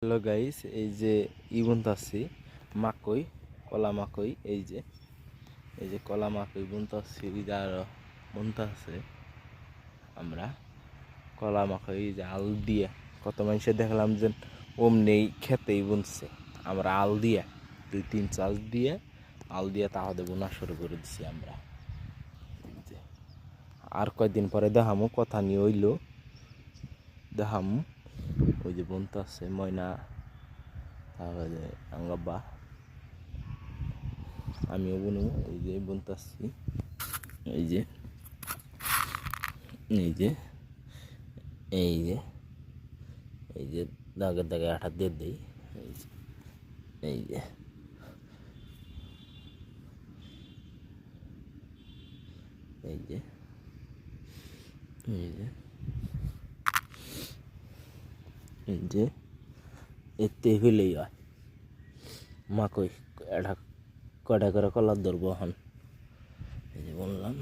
Hello guys, এই যে বুনতাছি মাকই, কলা মাকই। এই যে কলা মাকই বুনতাছি, আর বুনতাছে আমরা কলা মাকই যে আল দিয়ে। কত মানুষে দেখলাম যে অমনি খেতেই বুনছে, আমরা আল দিয়ে 2-3 চাষ দিয়ে আল দিয়ে তাহলে বোনা শুরু করে দিছি আমরা। এই যে আর কয়েকদিন পরে দেখামু কথা নিয়ে হইলো, দেখামু। ওই যে বুনতাছে ময়না, তাহলে আঙ্গাব্বা, আমিও বুনু। এই যে বুনতাছি, এই যে এই যে এই যে এই যে দাগের দাগে আঠা দিয়ে দিই। এই যে এই যে এই যে এই যে এই যে এতে হইলেই হয় মাকই। এটা কয়টা করে কলার ধরবো এখন। এই যে বললাম।